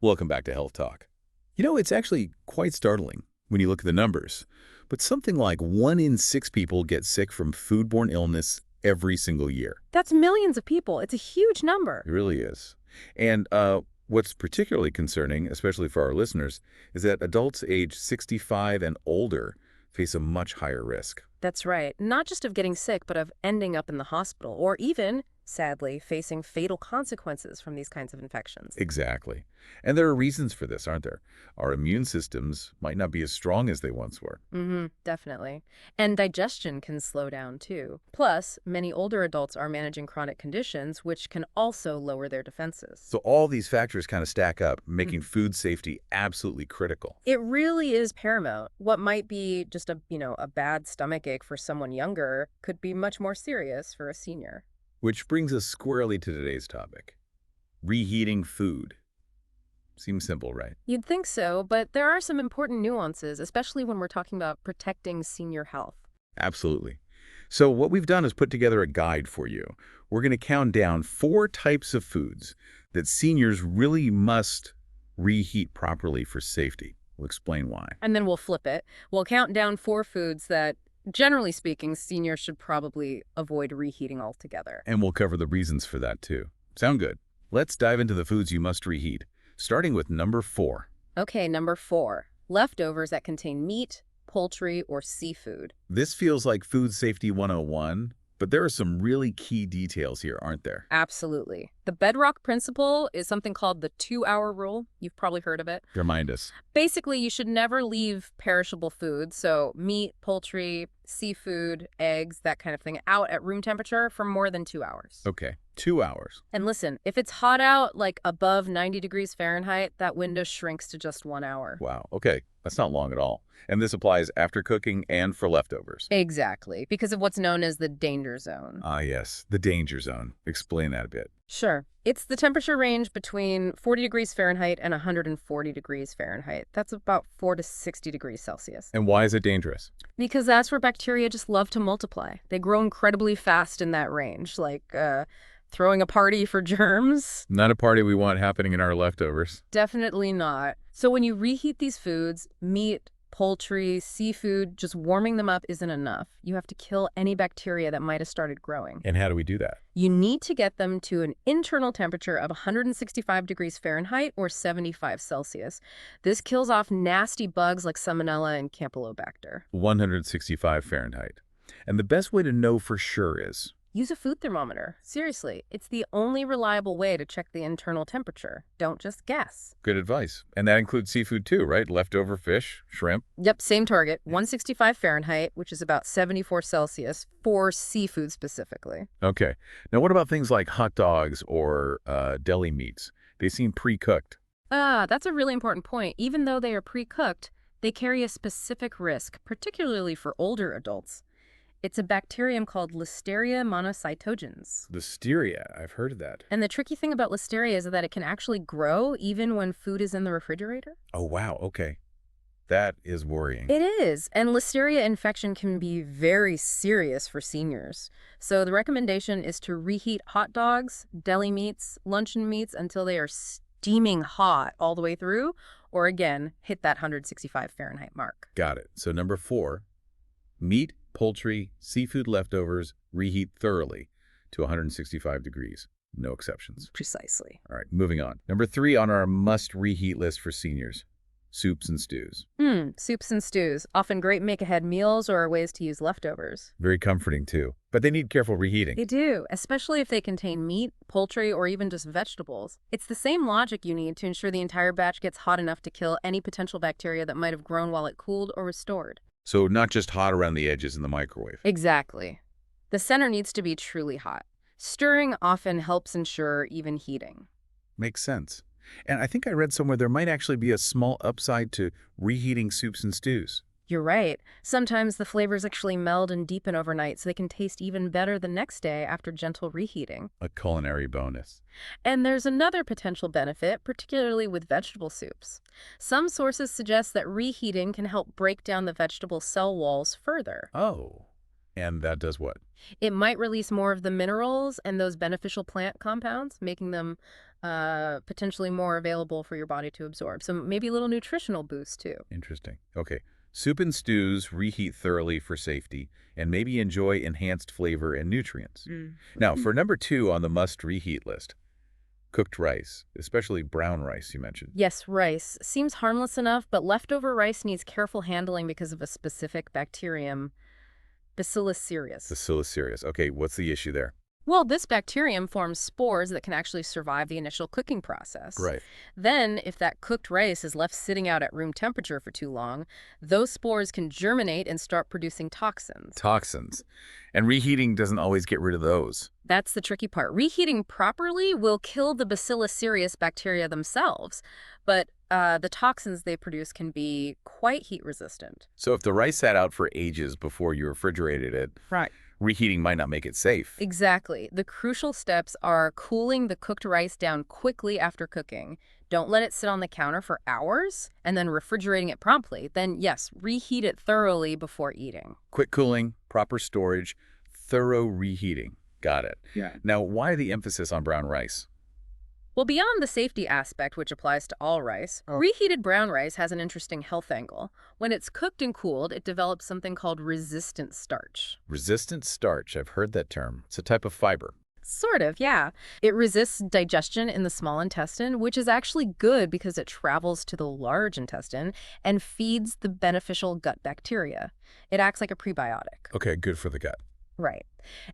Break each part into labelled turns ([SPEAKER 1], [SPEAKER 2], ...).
[SPEAKER 1] Welcome back to Health Talk. It's actually quite startling when you look at the numbers, but something like 1 in 6 people get sick from foodborne illness every single year.
[SPEAKER 2] That's millions of people. It's a huge
[SPEAKER 1] It
[SPEAKER 2] number.
[SPEAKER 1] really is. And what's particularly concerning, especially for our listeners, is that adults age 65 and older face a much higher risk.
[SPEAKER 2] That's right. Not just of getting sick, but of ending up in the hospital or even, sadly, facing fatal consequences from these kinds of infections.
[SPEAKER 1] Exactly. And there are reasons for this, aren't there? Our immune systems might not be as strong as they once were.
[SPEAKER 2] Definitely. And digestion can slow down too. Plus, many older adults are managing chronic conditions, which can also lower their defenses.
[SPEAKER 1] So all these factors kind of stack up, making
[SPEAKER 2] Mhm.
[SPEAKER 1] food safety absolutely critical.
[SPEAKER 2] It really is paramount. What might be just a bad stomach ache for someone younger could be much more serious for a senior.
[SPEAKER 1] Which brings us squarely to today's topic. Reheating food. Seems simple, right?
[SPEAKER 2] You'd think so, but there are some important nuances, especially when we're talking about protecting senior health.
[SPEAKER 1] Absolutely. So what we've done is put together a guide for you. We're going to count down 4 types of foods that seniors really must reheat properly for safety. We'll explain why.
[SPEAKER 2] And then we'll flip it. We'll count down 4 foods that, generally speaking, seniors should probably avoid reheating altogether.
[SPEAKER 1] And we'll cover the reasons for that too. Sound good? Let's dive into the foods you must reheat, starting with number 4.
[SPEAKER 2] Okay, number 4, leftovers that contain meat, poultry, or seafood.
[SPEAKER 1] This feels like Food Safety 101, but there are some really key details here, aren't there?
[SPEAKER 2] Absolutely. The bedrock principle is something called the 2-hour rule. You've probably heard of it.
[SPEAKER 1] Remind us.
[SPEAKER 2] Basically, you should never leave perishable foods, so meat, poultry, seafood, eggs, that kind of thing, out at room temperature for more than 2 hours.
[SPEAKER 1] Okay, 2 hours.
[SPEAKER 2] And listen, if it's hot out, like above 90 degrees Fahrenheit, that window shrinks to just 1 hour.
[SPEAKER 1] Wow, okay, that's not long at all. And this applies after cooking and for leftovers.
[SPEAKER 2] Exactly, because of what's known as the danger zone.
[SPEAKER 1] Ah, yes, the danger zone. Explain that a bit.
[SPEAKER 2] Sure. It's the temperature range between 40 degrees Fahrenheit and 140 degrees Fahrenheit. That's about 4 to 60 degrees Celsius.
[SPEAKER 1] And why is it dangerous?
[SPEAKER 2] Because that's where bacteria just love to multiply. They grow incredibly fast in that range, like throwing a party for germs.
[SPEAKER 1] Not a party we want happening in our leftovers.
[SPEAKER 2] Definitely not. So when you reheat these foods, meat, poultry, seafood, just warming them up isn't enough. You have to kill any bacteria that might have started growing.
[SPEAKER 1] And how do we do that?
[SPEAKER 2] You need to get them to an internal temperature of 165 degrees Fahrenheit or 75 Celsius. This kills off nasty bugs like Salmonella and Campylobacter.
[SPEAKER 1] 165 Fahrenheit. And the best way to know for sure is...
[SPEAKER 2] Use a food thermometer. Seriously, it's the only reliable way to check the internal temperature. Don't just guess.
[SPEAKER 1] Good advice. And that includes seafood too, right? Leftover fish, shrimp.
[SPEAKER 2] Yep, same target, 165 Fahrenheit, which is about 74 Celsius for seafood specifically.
[SPEAKER 1] Okay. Now what about things like hot dogs or deli meats? They seem pre-cooked.
[SPEAKER 2] That's a really important point. Even though they are pre-cooked, they carry a specific risk, particularly for older adults. It's a bacterium called Listeria monocytogenes.
[SPEAKER 1] Listeria, I've heard of that.
[SPEAKER 2] And the tricky thing about Listeria is that it can actually grow even when food is in the refrigerator.
[SPEAKER 1] Oh, wow. Okay. That is worrying.
[SPEAKER 2] It is. And Listeria infection can be very serious for seniors. So the recommendation is to reheat hot dogs, deli meats, luncheon meats until they are steaming hot all the way through, or again, hit that 165 Fahrenheit mark.
[SPEAKER 1] Got it. So number 4, meat, poultry, seafood leftovers, reheat thoroughly to 165 degrees. No exceptions.
[SPEAKER 2] Precisely.
[SPEAKER 1] All right, moving on. Number 3 on our must reheat list for seniors, soups and stews.
[SPEAKER 2] Soups and stews, often great make-ahead meals or ways to use leftovers.
[SPEAKER 1] Very comforting too, but they need careful reheating.
[SPEAKER 2] They do, especially if they contain meat, poultry, or even just vegetables. It's the same logic you need to ensure the entire batch gets hot enough to kill any potential bacteria that might have grown while it cooled or was stored.
[SPEAKER 1] So not just hot around the edges in the microwave.
[SPEAKER 2] Exactly. The center needs to be truly hot. Stirring often helps ensure even heating.
[SPEAKER 1] Makes sense. And I think I read somewhere there might actually be a small upside to reheating soups and stews.
[SPEAKER 2] You're right. Sometimes the flavors actually meld and deepen overnight so they can taste even better the next day after gentle reheating.
[SPEAKER 1] A culinary bonus.
[SPEAKER 2] And there's another potential benefit, particularly with vegetable soups. Some sources suggest that reheating can help break down the vegetable cell walls further.
[SPEAKER 1] Oh, and that does what?
[SPEAKER 2] It might release more of the minerals and those beneficial plant compounds, making them potentially more available for your body to absorb. So maybe a little nutritional boost too.
[SPEAKER 1] Interesting. Okay. Soup and stews reheat thoroughly for safety and maybe enjoy enhanced flavor and nutrients.
[SPEAKER 2] Mm.
[SPEAKER 1] Now, for number 2 on the must reheat list, cooked rice, especially brown rice you mentioned.
[SPEAKER 2] Yes, rice seems harmless enough, but leftover rice needs careful handling because of a specific bacterium, Bacillus cereus.
[SPEAKER 1] Bacillus cereus. Okay, what's the issue there?
[SPEAKER 2] Well, this bacterium forms spores that can actually survive the initial cooking process.
[SPEAKER 1] Right.
[SPEAKER 2] Then, if that cooked rice is left sitting out at room temperature for too long, those spores can germinate and start producing toxins.
[SPEAKER 1] Toxins. And reheating doesn't always get rid of those.
[SPEAKER 2] That's the tricky part. Reheating properly will kill the Bacillus cereus bacteria themselves, but the toxins they produce can be quite heat resistant.
[SPEAKER 1] So if the rice sat out for ages before you refrigerated it,
[SPEAKER 2] Right.
[SPEAKER 1] reheating might not make it safe.
[SPEAKER 2] Exactly. The crucial steps are cooling the cooked rice down quickly after cooking. Don't let it sit on the counter for hours, and then refrigerating it promptly. Then, yes, reheat it thoroughly before eating.
[SPEAKER 1] Quick cooling, proper storage, thorough reheating. Got it.
[SPEAKER 2] Yeah.
[SPEAKER 1] Now, why the emphasis on brown rice?
[SPEAKER 2] Well, beyond the safety aspect, which applies to all rice, reheated brown rice has an interesting health angle. When it's cooked and cooled, it develops something called resistant starch.
[SPEAKER 1] Resistant starch. I've heard that term. It's a type of fiber.
[SPEAKER 2] Sort of, yeah. It resists digestion in the small intestine, which is actually good because it travels to the large intestine and feeds the beneficial gut bacteria. It acts like a prebiotic.
[SPEAKER 1] Okay, good for the gut.
[SPEAKER 2] Right.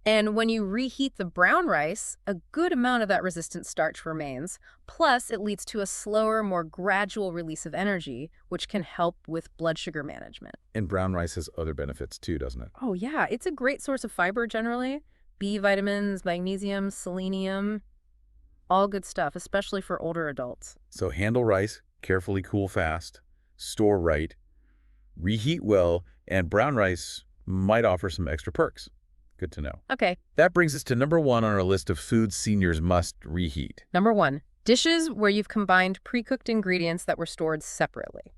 [SPEAKER 2] And when you reheat the brown rice, a good amount of that resistant starch remains. Plus, it leads to a slower, more gradual release of energy, which can help with blood sugar management.
[SPEAKER 1] And brown rice has other benefits too, doesn't it?
[SPEAKER 2] Oh, yeah. It's a great source of fiber generally. B vitamins, magnesium, selenium, all good stuff, especially for older adults.
[SPEAKER 1] So handle rice, carefully cool fast, store right, reheat well, and brown rice might offer some extra perks. Good to know.
[SPEAKER 2] Okay.
[SPEAKER 1] That brings us to number 1 on our list of foods seniors must reheat.
[SPEAKER 2] Number 1, dishes where you've combined pre-cooked ingredients that were stored separately.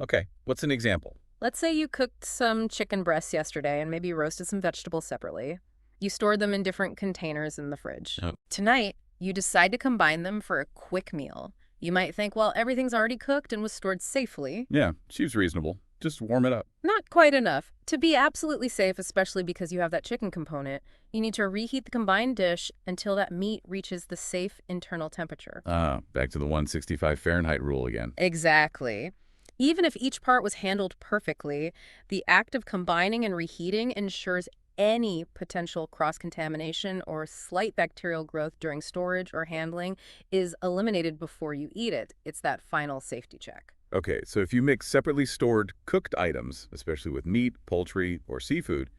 [SPEAKER 1] Okay. What's an example?
[SPEAKER 2] Let's say you cooked some chicken breasts yesterday and maybe roasted some vegetables separately. You stored them in different containers in the fridge.
[SPEAKER 1] Oh.
[SPEAKER 2] Tonight, you decide to combine them for a quick meal. You might think, well, everything's already cooked and was stored safely.
[SPEAKER 1] Yeah, seems reasonable. Just warm it up.
[SPEAKER 2] Not quite enough. To be absolutely safe, especially because you have that chicken component, you need to reheat the combined dish until that meat reaches the safe internal temperature.
[SPEAKER 1] Back to the 165 Fahrenheit rule again.
[SPEAKER 2] Exactly. Even if each part was handled perfectly, the act of combining and reheating ensures any potential cross-contamination or slight bacterial growth during storage or handling is eliminated before you eat it. It's that final safety check.
[SPEAKER 1] Okay, so if you mix separately stored cooked items, especially with meat, poultry, or seafood,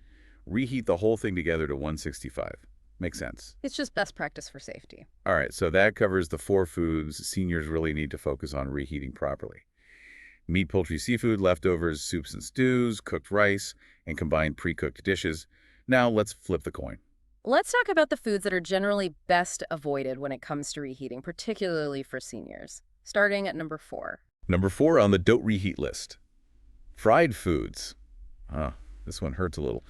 [SPEAKER 1] reheat the whole thing together to 165. Makes sense.
[SPEAKER 2] It's just best practice for safety.
[SPEAKER 1] All right, so that covers the 4 foods seniors really need to focus on reheating properly. Meat, poultry, seafood, leftovers, soups and stews, cooked rice, and combined pre-cooked dishes. Now let's flip the coin.
[SPEAKER 2] Let's talk about the foods that are generally best avoided when it comes to reheating, particularly for seniors. Starting at number 4.
[SPEAKER 1] Number 4 on the don't reheat list. Fried foods. This one hurts a little.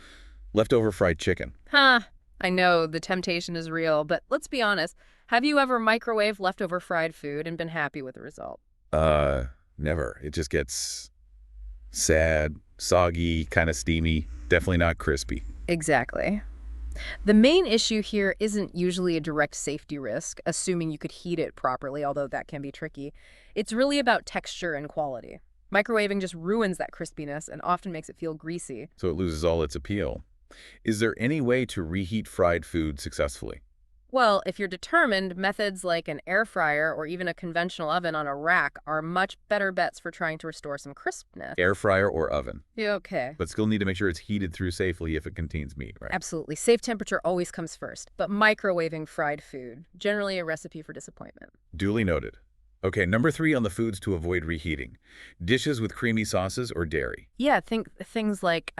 [SPEAKER 1] Leftover fried chicken.
[SPEAKER 2] I know the temptation is real, but let's be honest. Have you ever microwaved leftover fried food and been happy with the result?
[SPEAKER 1] Never. It just gets sad, soggy, kind of steamy, definitely not crispy.
[SPEAKER 2] Exactly. The main issue here isn't usually a direct safety risk, assuming you could heat it properly, although that can be tricky. It's really about texture and quality. Microwaving just ruins that crispiness and often makes it feel greasy.
[SPEAKER 1] So it loses all its appeal. Is there any way to reheat fried food successfully?
[SPEAKER 2] Well, if you're determined, methods like an air fryer or even a conventional oven on a rack are much better bets for trying to restore some crispness.
[SPEAKER 1] Air fryer or oven?
[SPEAKER 2] Yeah, okay.
[SPEAKER 1] But still need to make sure it's heated through safely if it contains meat, right?
[SPEAKER 2] Absolutely. Safe temperature always comes first, but microwaving fried food, generally a recipe for disappointment.
[SPEAKER 1] Duly noted. Okay, number 3 on the foods to avoid reheating. Dishes with creamy sauces or dairy.
[SPEAKER 2] Yeah, think things like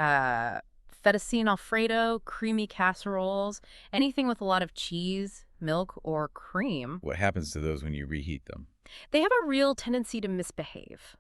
[SPEAKER 2] fettuccine Alfredo, creamy casseroles, anything with a lot of cheese, milk, or cream.
[SPEAKER 1] What happens to those when you reheat them?
[SPEAKER 2] They have a real tendency to misbehave.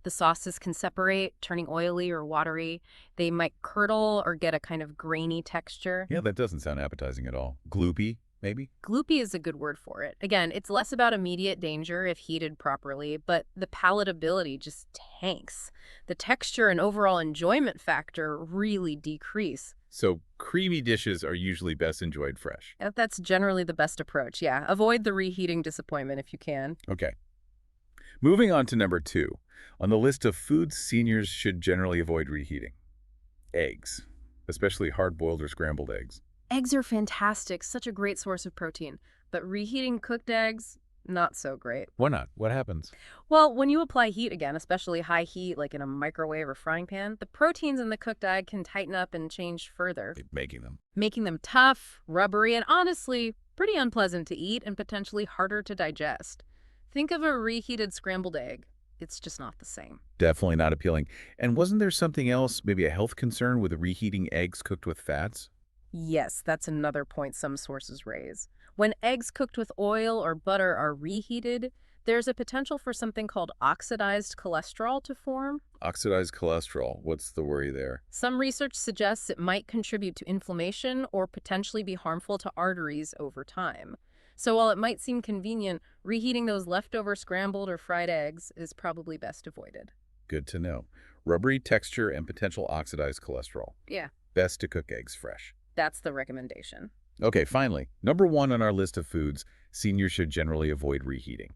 [SPEAKER 2] The sauces can separate, turning oily or watery. They might curdle or get a kind of grainy texture.
[SPEAKER 1] Yeah, that doesn't sound appetizing at all. Gloopy? maybe?
[SPEAKER 2] Gloopy is a good word for it. Again, it's less about immediate danger if heated properly, but the palatability just tanks. The texture and overall enjoyment factor really decrease.
[SPEAKER 1] So creamy dishes are usually best enjoyed fresh.
[SPEAKER 2] That's generally the best approach, yeah. Avoid the reheating disappointment if you can.
[SPEAKER 1] Okay. Moving on to number 2. On the list of foods seniors should generally avoid reheating. Eggs, especially hard-boiled or scrambled eggs.
[SPEAKER 2] Eggs are fantastic, such a great source of protein. But reheating cooked eggs, not so great.
[SPEAKER 1] Why not? What happens?
[SPEAKER 2] Well, when you apply heat again, especially high heat like in a microwave or frying pan, the proteins in the cooked egg can tighten up and change further,
[SPEAKER 1] Making them.
[SPEAKER 2] making them tough, rubbery, and honestly, pretty unpleasant to eat and potentially harder to digest. Think of a reheated scrambled egg. It's just not the same.
[SPEAKER 1] Definitely not appealing. And wasn't there something else, maybe a health concern with reheating eggs cooked with fats?
[SPEAKER 2] Yes, that's another point some sources raise. When eggs cooked with oil or butter are reheated, there's a potential for something called oxidized cholesterol to form.
[SPEAKER 1] Oxidized cholesterol. What's the worry there?
[SPEAKER 2] Some research suggests it might contribute to inflammation or potentially be harmful to arteries over time. So while it might seem convenient, reheating those leftover scrambled or fried eggs is probably best avoided.
[SPEAKER 1] Good to know. Rubbery texture and potential oxidized cholesterol.
[SPEAKER 2] Yeah,
[SPEAKER 1] Best to cook eggs fresh.
[SPEAKER 2] that's the recommendation.
[SPEAKER 1] Okay, finally, number 1 on our list of foods seniors should generally avoid reheating.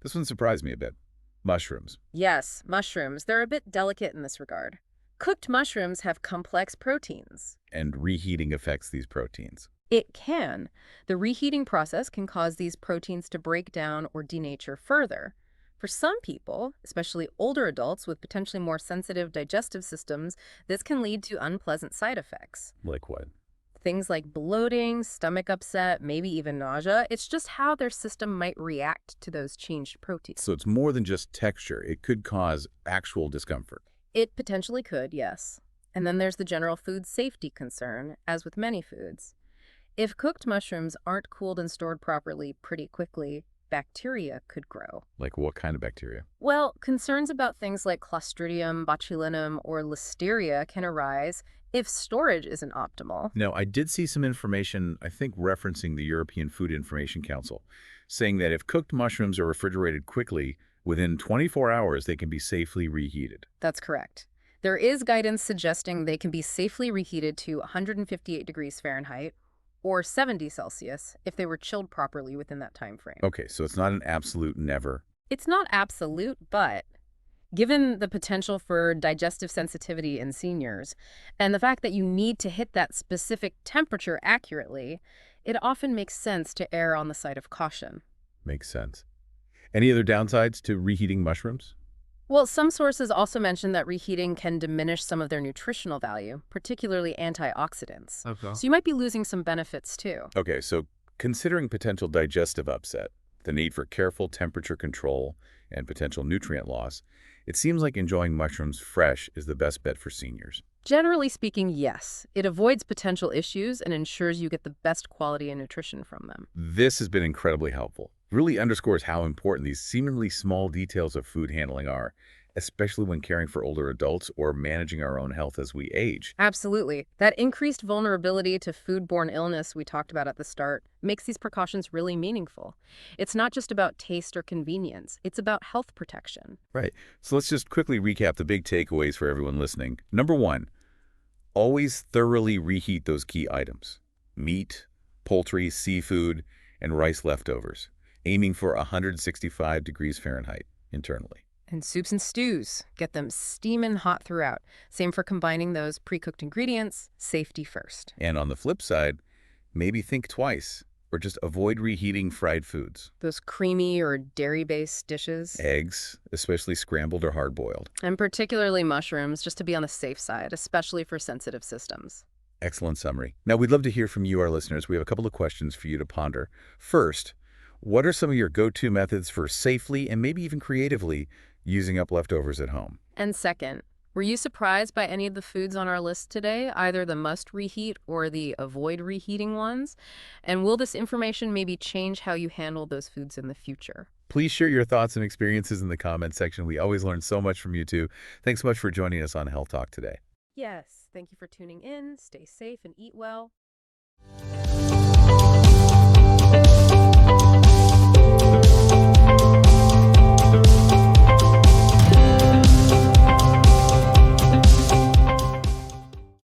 [SPEAKER 1] This one surprised me a bit. Mushrooms.
[SPEAKER 2] Yes, mushrooms. They're a bit delicate in this regard. Cooked mushrooms have complex proteins.
[SPEAKER 1] And reheating affects these proteins.
[SPEAKER 2] It can. The reheating process can cause these proteins to break down or denature further. For some people, especially older adults with potentially more sensitive digestive systems, this can lead to unpleasant side effects.
[SPEAKER 1] Like what?
[SPEAKER 2] Things like bloating, stomach upset, maybe even nausea. It's just how their system might react to those changed proteins.
[SPEAKER 1] So it's more than just texture. It could cause actual discomfort.
[SPEAKER 2] It potentially could, yes. And then there's the general food safety concern, as with many foods. If cooked mushrooms aren't cooled and stored properly pretty quickly, bacteria could grow.
[SPEAKER 1] Like what kind of bacteria?
[SPEAKER 2] Well, concerns about things like Clostridium botulinum or Listeria can arise if storage isn't optimal.
[SPEAKER 1] No, I did see some information, I think referencing the European Food Information Council, saying that if cooked mushrooms are refrigerated quickly, within 24 hours they can be safely reheated.
[SPEAKER 2] That's correct. There is guidance suggesting they can be safely reheated to 158 degrees Fahrenheit or 70 Celsius if they were chilled properly within that time frame.
[SPEAKER 1] Okay, so it's not an absolute never.
[SPEAKER 2] It's not absolute, but given the potential for digestive sensitivity in seniors and the fact that you need to hit that specific temperature accurately, it often makes sense to err on the side of caution.
[SPEAKER 1] Makes sense. Any other downsides to reheating mushrooms?
[SPEAKER 2] Well, some sources also mention that reheating can diminish some of their nutritional value, particularly antioxidants.
[SPEAKER 1] Okay.
[SPEAKER 2] So you might be losing some benefits too.
[SPEAKER 1] Okay, so considering potential digestive upset, the need for careful temperature control, and potential nutrient loss, it seems like enjoying mushrooms fresh is the best bet for seniors.
[SPEAKER 2] Generally speaking, yes. It avoids potential issues and ensures you get the best quality and nutrition from them.
[SPEAKER 1] This has been incredibly helpful. It really underscores how important these seemingly small details of food handling are, especially when caring for older adults or managing our own health as we age.
[SPEAKER 2] Absolutely. That increased vulnerability to foodborne illness we talked about at the start makes these precautions really meaningful. It's not just about taste or convenience. It's about health protection.
[SPEAKER 1] Right. So let's just quickly recap the big takeaways for everyone listening. Number 1, always thoroughly reheat those key items: meat, poultry, seafood, and rice leftovers, aiming for 165 degrees Fahrenheit internally.
[SPEAKER 2] And soups and stews, get them steaming hot throughout. Same for combining those pre-cooked ingredients, safety first.
[SPEAKER 1] And on the flip side, maybe think twice or just avoid reheating fried foods.
[SPEAKER 2] Those creamy or dairy-based dishes.
[SPEAKER 1] Eggs, especially scrambled or hard-boiled.
[SPEAKER 2] And particularly mushrooms, just to be on the safe side, especially for sensitive systems.
[SPEAKER 1] Excellent summary. Now, we'd love to hear from you, our listeners. We have a couple of questions for you to ponder. First, what are some of your go-to methods for safely and maybe even creatively using up leftovers at home?
[SPEAKER 2] And second, were you surprised by any of the foods on our list today, either the must reheat or the avoid reheating ones? And will this information maybe change how you handle those foods in the future?
[SPEAKER 1] Please share your thoughts and experiences in the comments section. We always learn so much from you too. Thanks so much for joining us on Health Talk today.
[SPEAKER 2] Yes, thank you for tuning in. Stay safe and eat well.